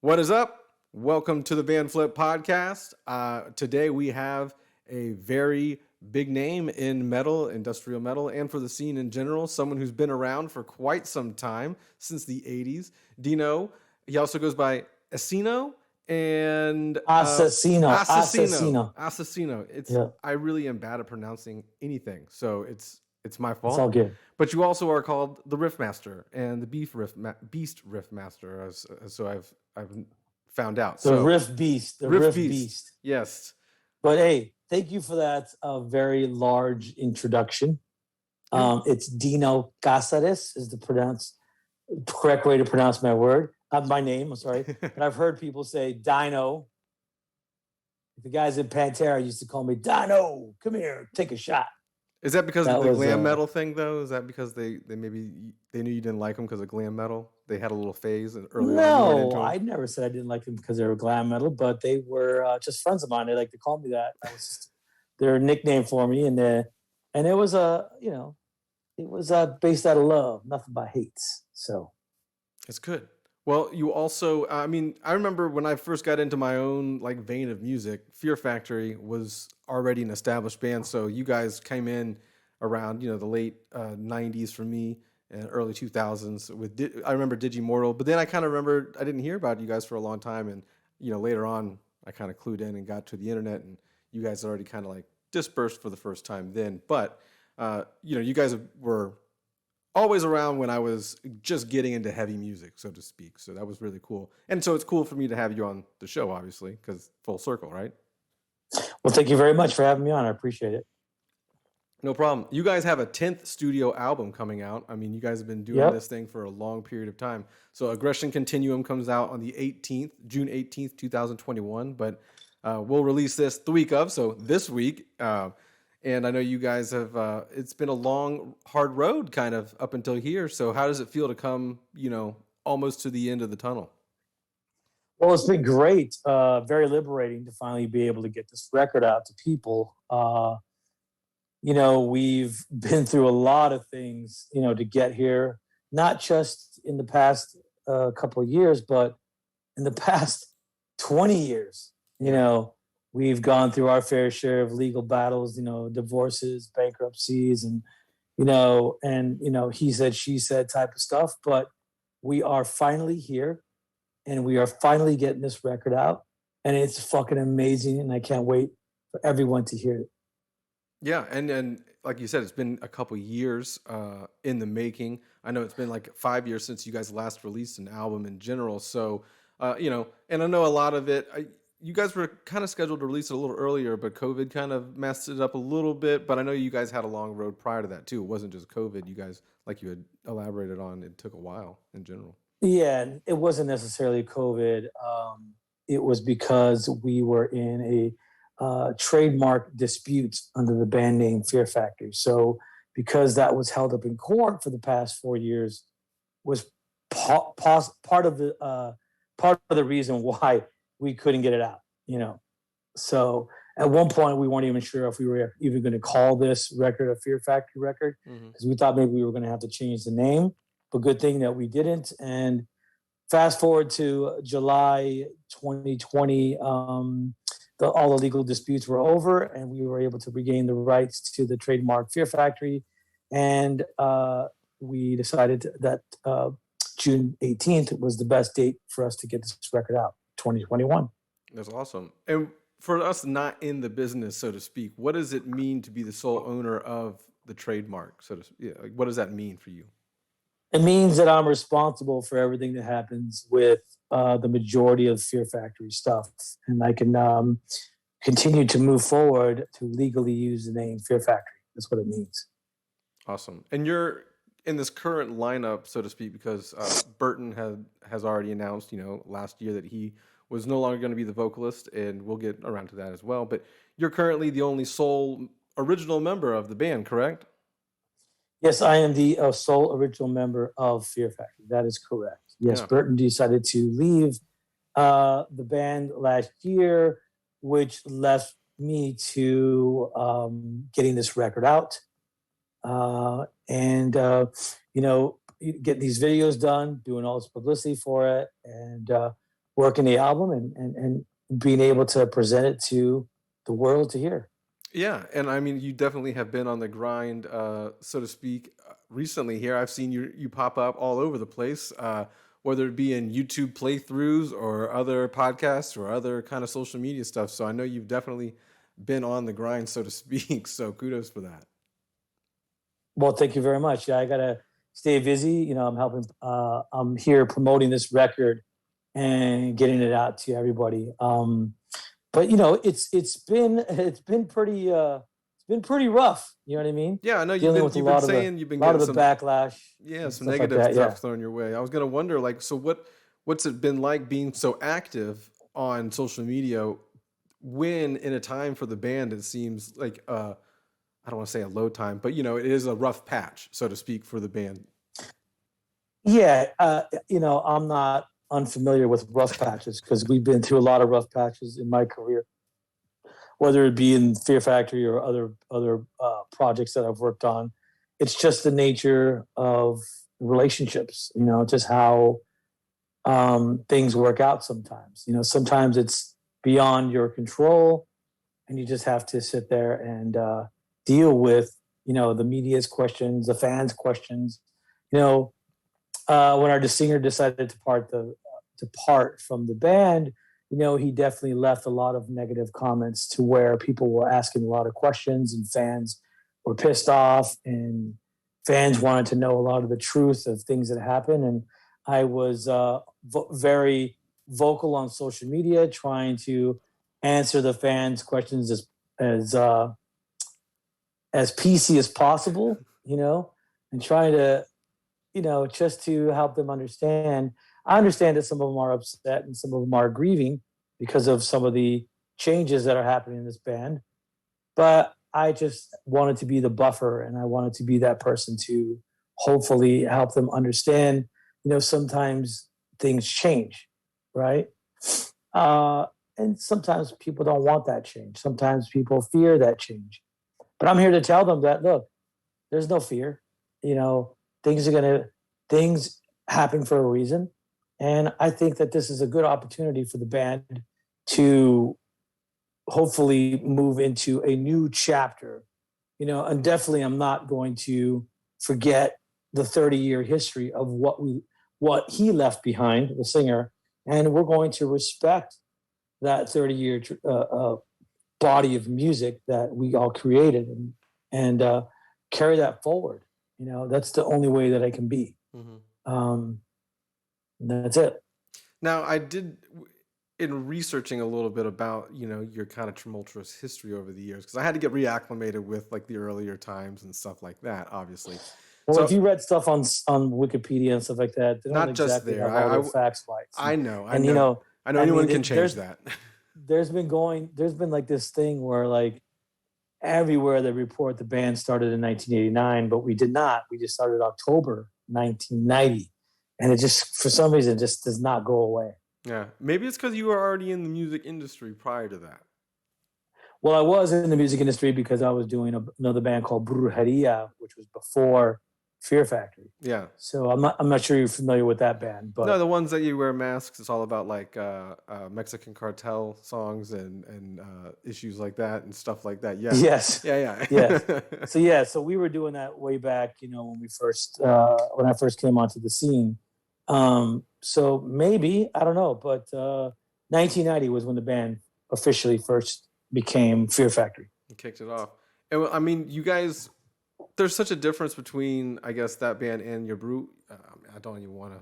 What is up? Welcome to the Vanflip podcast. Today we have a very big name in metal, industrial metal, and for the scene in general. Someone who's been around for quite some time, since the 80s. Dino. He also goes by Asesino and Asesino. Asesino. Asesino. Asesino. Yeah, I really am bad at pronouncing anything, so it's my it's all fault. good. But you also are called the Riff Master and the Beast Riff Master, so I've found out. The So Riff Beast. The Riff Riff Beast, Beast. yes. But hey, thank you for that very large introduction. Yeah. It's Dino Cazares is the correct way to pronounce my name. I'm sorry, but I've heard people say Dino. The guys in Pantera used to call me Dino. Come here, take a shot. Is that because That of the was glam metal thing, though? Is that because they maybe they knew you didn't like them because of glam metal? They had a little phase early on. You weren't into no. them? I never said I didn't like them because they were glam metal, but they were just friends of mine. They like to call me that. That was just their nickname for me, and it was based out of love, nothing but hates. So It's good. Well, you also, I mean, I remember when I first got into my own like vein of music, Fear Factory was already an established band. So you guys came in around, the late 90s for me and early 2000s I remember Digimortal, but then I kind of remember I didn't hear about you guys for a long time. And, later on I kind of clued in and got to the internet and you guys already kind of like dispersed for the first time then. But, you guys were always around when I was just getting into heavy music, so to speak. So that was really cool. And so it's cool for me to have you on the show, obviously, because full circle, right? well, thank you very much for having me on. I appreciate it. No problem. You guys have a 10th studio album coming out. I mean, you guys have been doing this thing for a long period of time. So Aggression Continuum comes out on the 18th, June 18th, 2021. But we'll release this the week of, so this week. And I know you guys have, it's been a long, hard road kind of up until here. So how does it feel to come, almost to the end of the tunnel? Well, it's been great, very liberating to finally be able to get this record out to people. We've been through a lot of things, to get here, not just in the past couple of years, but in the past 20 years. We've gone through our fair share of legal battles, divorces, bankruptcies, and, he said, she said type of stuff. But we are finally here and we are finally getting this record out. And it's fucking amazing. And I can't wait for everyone to hear it. Yeah, and like you said, it's been a couple years in the making. I know it's been like 5 years since you guys last released an album in general. So, and I know a lot of it. You guys were kind of scheduled to release it a little earlier, but COVID kind of messed it up a little bit. But I know you guys had a long road prior to that too. It wasn't just COVID. You guys, like you had elaborated on, it took a while in general. Yeah, it wasn't necessarily COVID. It was because we were in a trademark disputes under the band name Fear Factory. So because that was held up in court for the past 4 years, was part of the reason why we couldn't get it out. So at one point we weren't even sure if we were even going to call this record a Fear Factory record because we thought maybe we were going to have to change the name. But good thing that we didn't. And fast forward to July 2020. All the legal disputes were over and we were able to regain the rights to the trademark Fear Factory. And we decided that June 18th was the best date for us to get this record out, 2021. That's awesome. And for us not in the business, so to speak, what does it mean to be the sole owner of the trademark? What does that mean for you? It means that I'm responsible for everything that happens with the majority of Fear Factory stuff. And I can continue to move forward to legally use the name Fear Factory. That's what it means. Awesome. And you're in this current lineup, so to speak, because Burton has already announced, last year that he was no longer going to be the vocalist, and we'll get around to that as well. But you're currently the only sole original member of the band, correct? Yes, I am the sole original member of Fear Factory. That is correct. Yes, yeah. Burton decided to leave the band last year, which left me to getting this record out and get these videos done, doing all this publicity for it. And working the album and being able to present it to the world to hear. Yeah, and I mean, you definitely have been on the grind, so to speak, recently. Here, I've seen you pop up all over the place, whether it be in YouTube playthroughs or other podcasts or other kind of social media stuff. So I know you've definitely been on the grind, so to speak. So kudos for that. Well, thank you very much. Yeah, I gotta stay busy. You know, I'm helping. I'm here promoting this record and getting it out to everybody. But you know, it's been pretty rough. You know what I mean? Yeah, I know Dealing with a you've been lot of saying you've been lot getting of the some, backlash yeah, and some stuff like negative that. Yeah. stuff thrown your way. I was gonna wonder, like, so what's it been like being so active on social media when in a time for the band it seems like I don't want to say a low time, but it is a rough patch, so to speak, for the band. Yeah, you know, I'm not unfamiliar with rough patches because we've been through a lot of rough patches in my career, whether it be in Fear Factory or other projects that I've worked on. It's just the nature of relationships, you know, just how things work out sometimes. You know, sometimes it's beyond your control, and you just have to sit there and deal with, you know, the media's questions, the fans' questions. You know, when our singer decided to part from the band, you know, he definitely left a lot of negative comments to where people were asking a lot of questions and fans were pissed off and fans wanted to know a lot of the truth of things that happened. And I was very vocal on social media, trying to answer the fans' questions as uh, as PC as possible, you know, and trying to, you know, just to help them understand. I understand that some of them are upset and some of them are grieving because of some of the changes that are happening in this band. But I just wanted to be the buffer and I wanted to be that person to hopefully help them understand, you know, sometimes things change, right? Uh, and sometimes people don't want that change. Sometimes people fear that change. But I'm here to tell them that, look, there's no fear. You know, things happen for a reason. And I think that this is a good opportunity for the band to hopefully move into a new chapter. You know, and definitely I'm not going to forget the 30-year history of what he left behind, the singer, and we're going to respect that 30-year body of music that we all created and carry that forward. You know, that's the only way that I can be. Um, that's it. Now, I did in researching a little bit about your kind of tumultuous history over the years, because I had to get reacclimated with like the earlier times and stuff like that, obviously. Well, if So you read stuff on Wikipedia and stuff like that, they don't not just exactly there. have all the facts right. I know, And you know, I know I anyone mean, can change that. there's been like this thing where like everywhere they report the band started in 1989, but we did not. We just started October 1990, and it just for some reason just does not go away. Yeah, maybe it's because you were already in the music industry prior to that. Well, I was in the music industry because I was doing another band called Brujeria, which was before Fear Factory. Yeah. So I'm not sure you're familiar with that band, but no, the ones that you wear masks. It's all about like Mexican cartel songs and issues like that and stuff like that. Yeah. Yes. Yeah. Yes. So we were doing that way back, you know, when I first came onto the scene. So maybe I don't know, but 1990 was when the band officially first became Fear Factory. You kicked it off, and I mean, you guys. There's such a difference between, I guess, that band and your I don't even want to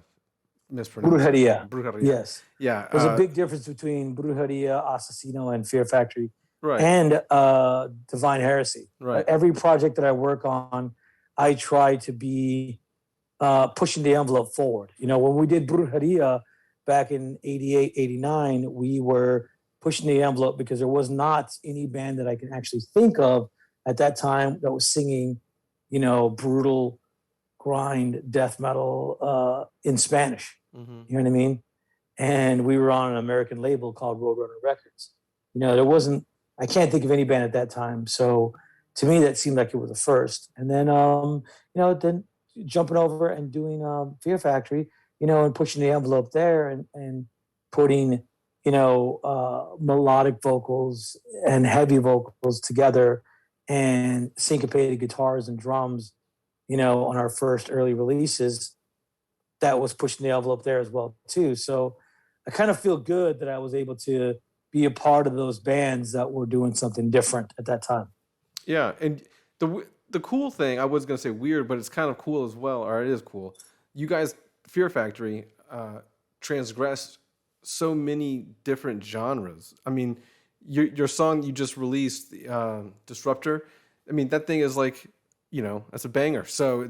mispronounce Brujeria. Brujeria. Yes. Yeah. There's a big difference between Brujeria, Asesino, and Fear Factory. Right. And Divine Hersey. Right. Every project that I work on, I try to be pushing the envelope forward. You know, when we did Brujeria back in 88, 89, we were pushing the envelope because there was not any band that I can actually think of at that time that was singing, you know, brutal grind death metal in Spanish. Mm-hmm. You know what I mean? And we were on an American label called Roadrunner Records. You know, I can't think of any band at that time. So to me, that seemed like it was the first. And then, you know, then jumping over and doing Fear Factory, you know, and pushing the envelope there and putting, melodic vocals and heavy vocals together and syncopated guitars and drums, on our first early releases. That was pushing the envelope there as well too. So I kind of feel good that I was able to be a part of those bands that were doing something different at that time. Yeah, and the cool thing, I was gonna say weird, but it's kind of cool as well, or it is cool. You guys, Fear Factory, transgressed so many different genres. I mean, your song you just released, Disruptor. I mean, that thing is like, that's a banger. So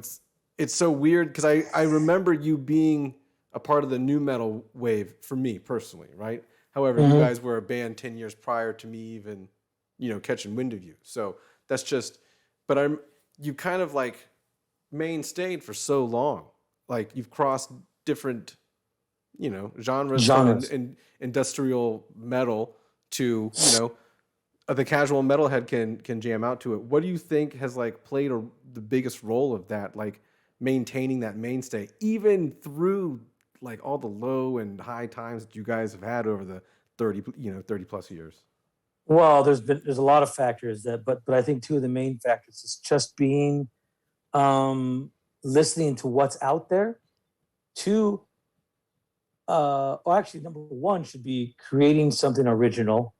it's so weird because I remember you being a part of the new metal wave for me personally, right? However, you guys were a band 10 years prior to me even, catching wind of you. So that's just, but you kind of like mainstayed for so long. Like you've crossed different, genres from industrial metal to, the casual metalhead can jam out to it. What do you think has like played the biggest role of that, like maintaining that mainstay, even through like all the low and high times that you guys have had over the 30 plus years? Well, there's a lot of factors but I think two of the main factors is just being listening to what's out there. Two, actually, number one should be creating something original,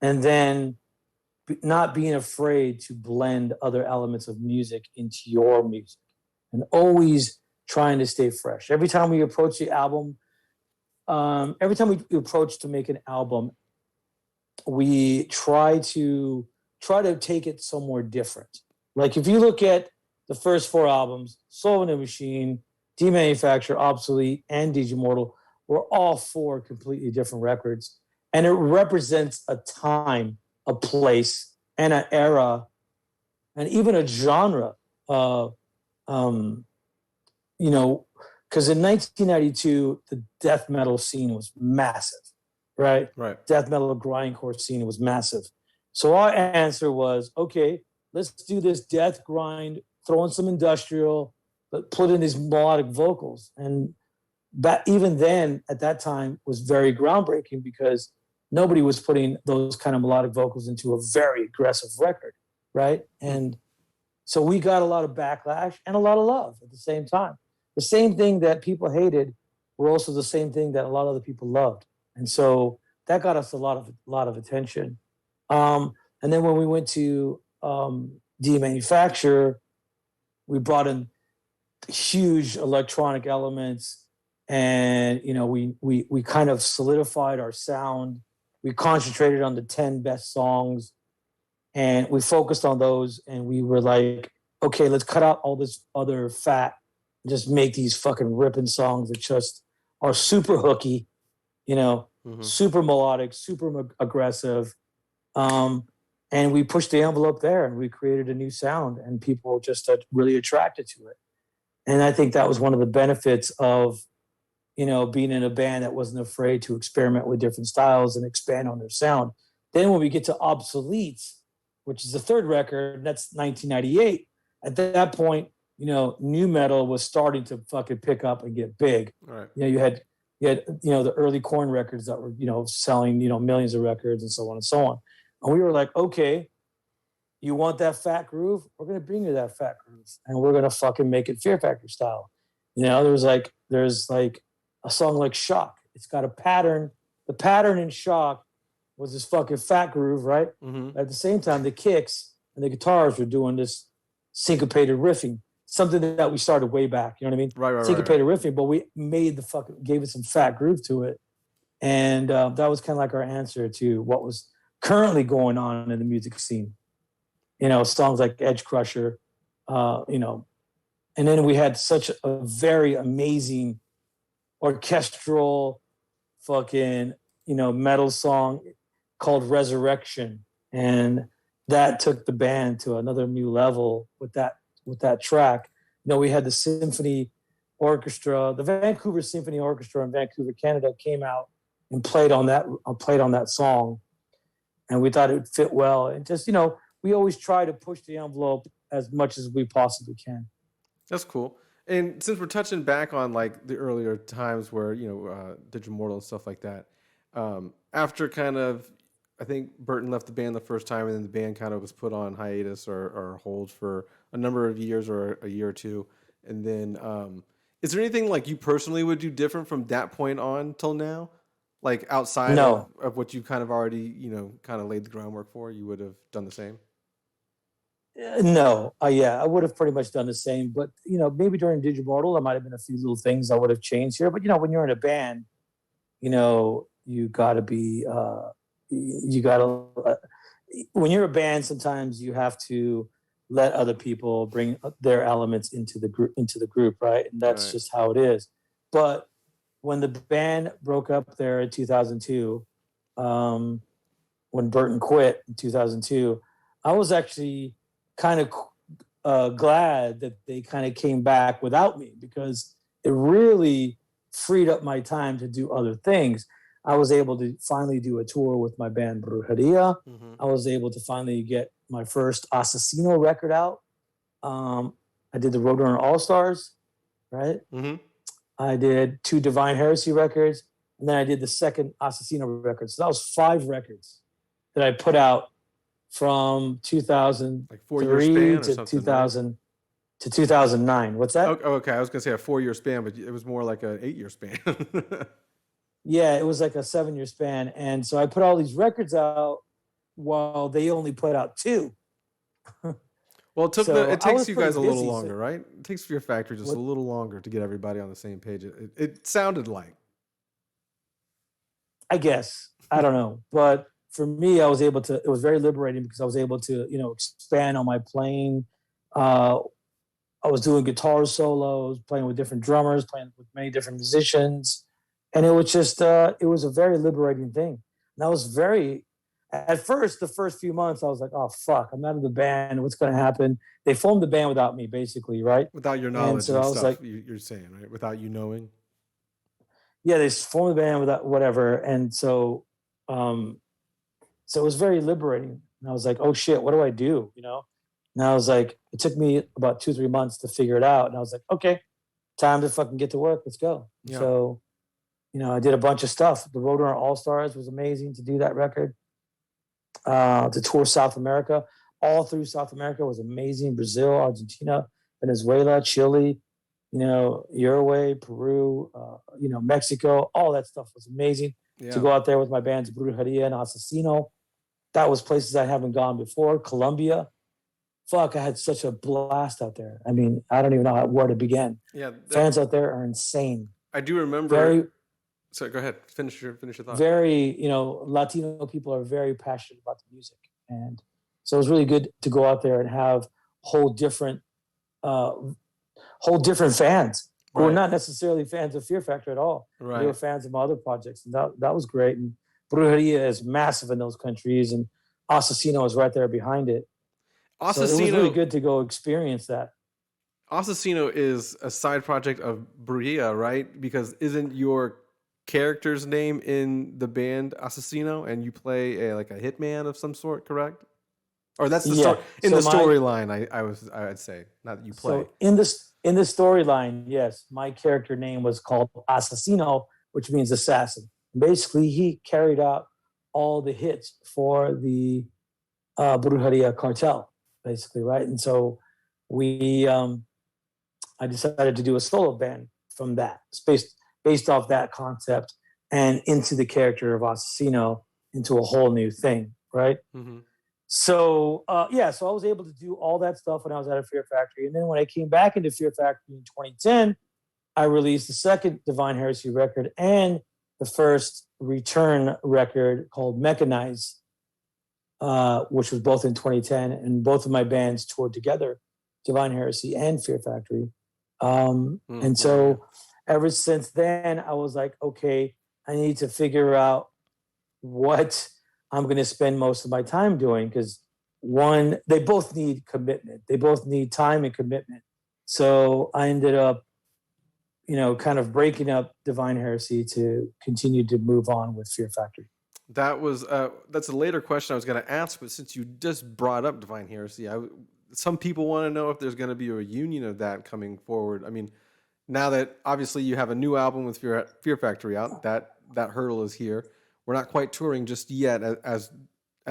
and then not being afraid to blend other elements of music into your music, and always trying to stay fresh. Every time we approach the album, every time we approach to make an album, we try to take it somewhere different. Like if you look at the first four albums, Soul in a Machine, Demanufacture, Obsolete, and Digimortal, were all four completely different records. And it represents a time, a place, and an era, and even a genre. Because in 1992, the death metal scene was massive, right? Right. Death metal grindcore scene was massive. So our answer was, okay, let's do this death grind, throw in some industrial, but put in these melodic vocals. And that even then, at that time, was very groundbreaking because nobody was putting those kind of melodic vocals into a very aggressive record, right? And so we got a lot of backlash and a lot of love at the same time. The same thing that people hated were also the same thing that a lot of other people loved. And so that got us a lot of attention. And then when we went to Demanufacture, we brought in huge electronic elements, and we kind of solidified our sound. We concentrated on the 10 best songs, and we focused on those, and we were like, okay, let's cut out all this other fat and just make these fucking ripping songs that just are super hooky, super melodic, super aggressive. And we pushed the envelope there, and we created a new sound, and people just really attracted to it. And I think that was one of the benefits of, being in a band that wasn't afraid to experiment with different styles and expand on their sound. Then when we get to Obsolete, which is the third record, and that's 1998, at that point, new metal was starting to fucking pick up and get big. Right. You had the early Korn records that were, selling, millions of records and so on and so on. And we were like, okay, you want that fat groove? We're going to bring you that fat groove, and we're going to fucking make it Fear Factory style. There's like a song like Shock. It's got a pattern. The pattern in Shock was this fucking fat groove, right? Mm-hmm. At the same time, the kicks and the guitars were doing this syncopated riffing, something that we started way back. You know what I mean? Right. Syncopated riffing, but we gave it some fat groove to it. And that was kind of like our answer to what was currently going on in the music scene. Songs like Edge Crusher, and then we had such a very amazing orchestral fucking, metal song called Resurrection. And that took the band to another new level with that track. We had the symphony orchestra, the Vancouver Symphony Orchestra in Vancouver, Canada, came out and played on that song. And we thought it would fit well. And just, we always try to push the envelope as much as we possibly can. That's cool. And since we're touching back on like the earlier times where, Digimortal and stuff like that, After kind of, I think Burton left the band the first time, and then the band kind of was put on hiatus or hold for a number of years or a year or two. And then, is there anything like you personally would do different from that point on till now? Like outside No, of what you kind of already, kind of laid the groundwork for, you would have done the same? no, yeah, I would have pretty much done the same. But maybe during Digimortal, there might have been a few little things I would have changed here. But when you're in a band, you got to be, you got to. When you're a band, sometimes you have to let other people bring their elements into the group, right? And that's Right. just how it is. But when the band broke up there in 2002, um, when Burton quit in 2002, I was actually kind of glad that they kind of came back without me, because it really freed up my time to do other things. I was able to finally do a tour with my band Brujeria. Mm-hmm. I was able to finally get my first Asesino record out. I did the Roadrunner All Stars, right? Mm-hmm. I did 2 Divine Heresy records, and then I did the second Asesino record. So that was 5 records that I put out from Like 4 year 2003 span or to something, right? 2000 to 2009. What's that? Okay, I was gonna say a 4 year span, but it was more like an 8 year span. Yeah, it was like a 7-year span. And so I put all these records out while they only put out 2. Well, So it I takes was you pretty guys a little busy. So longer, right? It takes Fear Factory just a what little longer to get everybody on the same page. It sounded like. I guess. I don't know. But for me, I was able to, it was very liberating because I was able to, expand on my playing. Uh, I was doing guitar solos, playing with different drummers, playing with many different musicians. And it was just, it was a very liberating thing. And I was very, at first, the first few months, I was like, oh, fuck, I'm out of the band. What's going to happen? They formed the band without me, basically, right? Without your And knowledge so and I was stuff, like, you're saying, right? Without you knowing. yeah, they formed the band without whatever. And um, so it was very liberating. And I was like, oh shit, what do I do? And I was like, it took me about 2, 3 months to figure it out. And I was like, okay, time to fucking get to work. Let's go. Yeah. So, I did a bunch of stuff. The Roadrunner All Stars was amazing to do that record. To tour South America, all through South America was amazing. Brazil, Argentina, Venezuela, Chile, Uruguay, Peru, Mexico, all that stuff was amazing. To Yeah. go out there with my bands Brujeria and Asesino, that was places I haven't gone before. Colombia, fuck, I had such a blast out there. I mean, I don't even know where to begin. Yeah. Fans out there are insane. I do remember. Very, So go ahead. Finish your thought. very, Latino people are very passionate about the music. And so it was really good to go out there and have whole different, uh, whole different fans who were Right. not necessarily fans of Fear Factor at all. They were Right. fans of my other projects. And that was great. And Brujeria is massive in those countries. And Asesino is right there behind it. So it was really Asesino. good to go experience that. Asesino is a side project of Brujeria, right? Because isn't your character's name in the band Asesino, and you play like a hitman of some sort, correct? Or that's the Yeah. story in the So storyline. I'd say not that you play. so in the storyline, yes, my character name was called Asesino, which means assassin. Basically, he carried out all the hits for the Brujeria cartel, basically, right? And so we, I decided to do a solo band from that, based off that concept and into the character of Asesino into a whole new thing, right? Mm-hmm. So yeah, so I was able to do all that stuff when I was at a Fear Factory, and then when I came back into Fear Factory in 2010, I released the second Divine Heresy record and the first return record called Mechanize, which was both in 2010, and both of my bands toured together, Divine Heresy and Fear Factory. And so ever since then, I was like, okay, I need to figure out what I'm going to spend most of my time doing, because one, they both need commitment. They both need time and commitment. So I ended up, kind of breaking up Divine Heresy to continue to move on with Fear Factory. That's a later question I was going to ask, but since you just brought up Divine Heresy, some people want to know if there's going to be a reunion of that coming forward. I mean, now that obviously you have a new album with Fear Factory out, that hurdle is here. we're not quite touring just yet as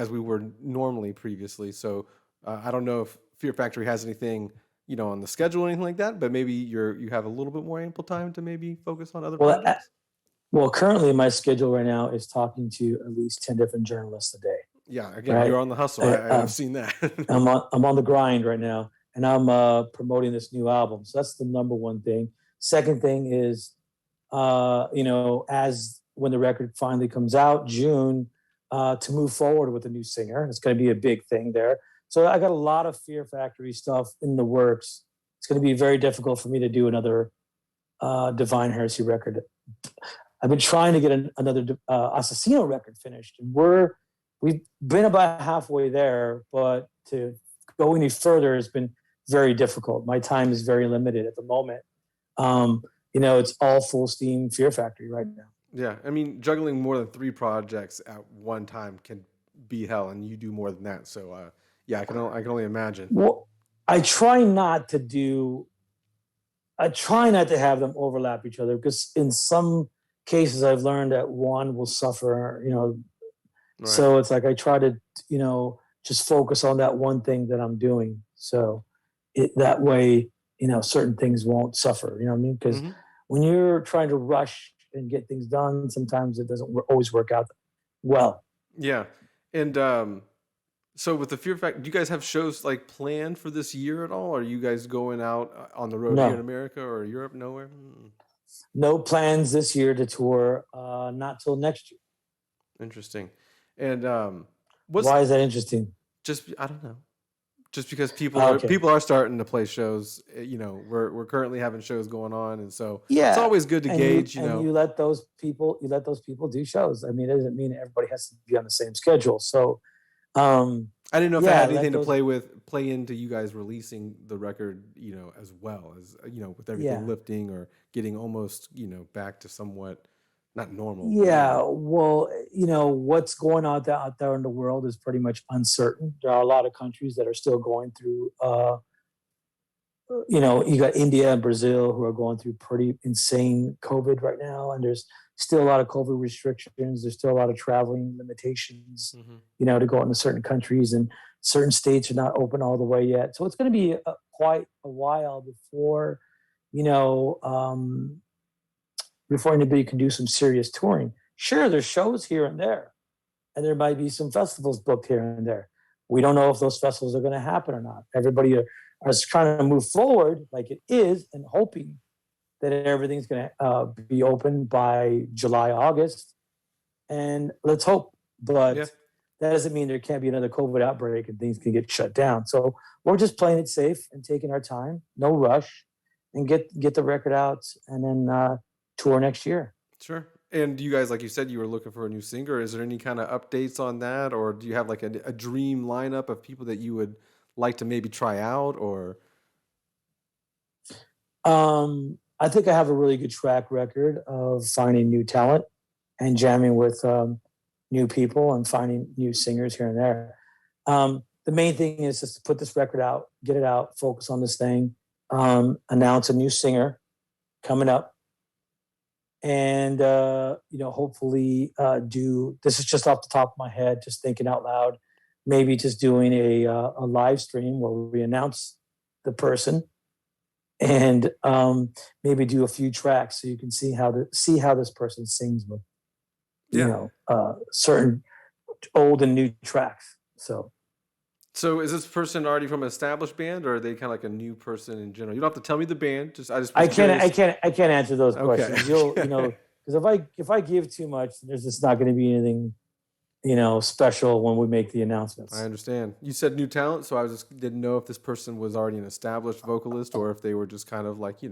we were normally previously. So I don't know if Fear Factory has anything, on the schedule or anything like that, but maybe you have a little bit more ample time to maybe focus on other Well, projects. well, currently my schedule right now is talking to at least 10 different journalists a day. Yeah, again, Right? you're on the hustle. I've seen that. I'm on the grind right now, and I'm promoting this new album. So that's the number one thing. Second thing is, as when the record finally comes out, June, to move forward with a new singer. It's going to be a big thing there. So I got a lot of Fear Factory stuff in the works. It's going to be very difficult for me to do another Divine Hersey record. I've been trying to get another Asesino record finished, and we've been about halfway there, but to go any further has been very difficult. My time is very limited at the moment. It's all full steam Fear Factory right now. Yeah, I mean, juggling more than 3 projects at one time can be hell, and you do more than that. So, yeah, I can only imagine. Well, I try not to have them overlap each other, because in some cases I've learned that one will suffer, Right. So it's like I try to, just focus on that one thing that I'm doing. So that way, certain things won't suffer, you know what I mean? Because when you're trying to rush and get things done, sometimes it doesn't always work out well. Yeah. And so with the Fear Factory, do you guys have shows like planned for this year at all? Are you guys going out on the road here in America or Europe? Nowhere? No plans this year to tour, not till next year. Interesting. And why is that interesting? Just I don't know. Just because people are starting to play shows. We're currently having shows going on, and so it's always good to gauge. And you let those people do shows. I mean, it doesn't mean everybody has to be on the same schedule. So I didn't know if it had anything to play into you guys releasing the record, as well as with everything lifting or getting almost back to somewhat not normal. Yeah, well, what's going on out there in the world is pretty much uncertain. There are a lot of countries that are still going through, you got India and Brazil who are going through pretty insane COVID right now. And there's still a lot of COVID restrictions. There's still a lot of traveling limitations, to go into certain countries, and certain states are not open all the way yet. So it's going to be quite a while before, before anybody can do some serious touring. Sure, there's shows here and there, and there might be some festivals booked here and there. We don't know if those festivals are going to happen or not. Everybody is trying to move forward like it is, and hoping that everything's going to be open by July, August. And let's hope. But that doesn't mean there can't be another COVID outbreak and things can get shut down. So we're just playing it safe and taking our time, no rush, and get the record out, and then tour next year. Sure. And you guys, like you said, you were looking for a new singer. Is there any kind of updates on that, or do you have like a dream lineup of people that you would like to maybe try out? Or I think I have a really good track record of finding new talent and jamming with new people and finding new singers here and there. The main thing is just to put this record out, get it out, focus on this thing, announce a new singer coming up. And, hopefully this is just off the top of my head, just thinking out loud, maybe just doing a live stream where we announce the person, and maybe do a few tracks so you can see how this person sings with, certain old and new tracks. So is this person already from an established band, or are they kind of like a new person in general? You don't have to tell me the band. I can't answer those questions. Because if I give too much, there's just not going to be anything, special when we make the announcements. I understand. You said new talent, so I didn't know if this person was already an established vocalist or if they were just kind of like,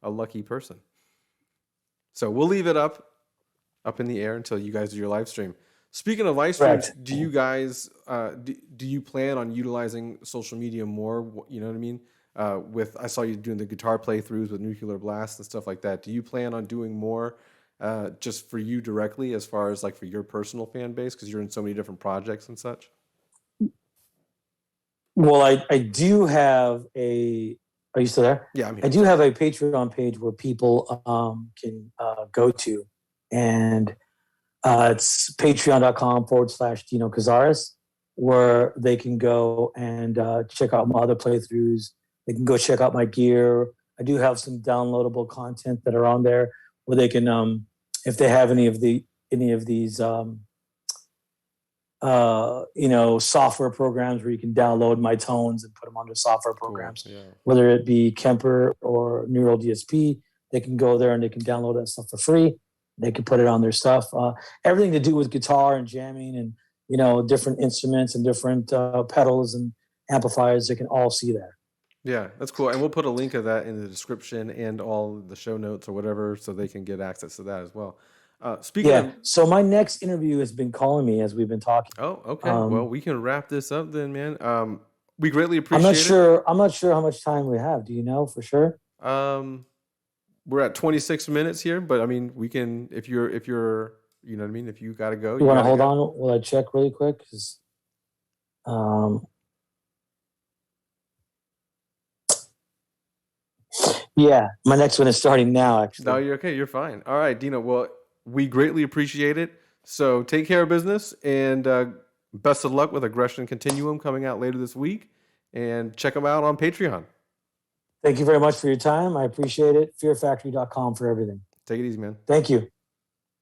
a lucky person. So we'll leave it up in the air until you guys do your live stream. Speaking of live streams, do you guys do you plan on utilizing social media more? You know what I mean? I saw you doing the guitar playthroughs with Nuclear Blast and stuff like that. Do you plan on doing more just for you directly, as far as like for your personal fan base, because you're in so many different projects and such? Well, I do have a. Are you still there? Yeah, I'm here. I do have a Patreon page where people can go to, and It's patreon.com/Dino Cazares, where they can go and check out my other playthroughs. They can go check out my gear. I do have some downloadable content that are on there where they can, if they have any of these, software programs where you can download my tones and put them onto software programs, Cool. Yeah. whether it be Kemper or Neural DSP, they can go there and they can download that stuff for free. They can put it on their stuff. Everything to do with guitar and jamming and, different instruments and different pedals and amplifiers, they can all see there. Yeah, that's cool. And we'll put a link of that in the description and all the show notes or whatever, so they can get access to that as well. Speaking of, so my next interview has been calling me as we've been talking. oh, okay. Well, we can wrap this up then, man. We greatly appreciate I'm not sure how much time we have. Do you know for sure? We're at 26 minutes here, but I mean, we can, if you're, you know what I mean? If you got to go, You want to hold go. on while I check really quick? 'Cause, yeah, my next one is starting now, actually. No, you're okay. You're fine. All right, Dino. Well, we greatly appreciate it. So take care of business, and best of luck with Aggression Continuum coming out later this week. And check them out on Patreon. Thank you very much for your time. I appreciate it. Fearfactory.com for everything. Take it easy, man. Thank you.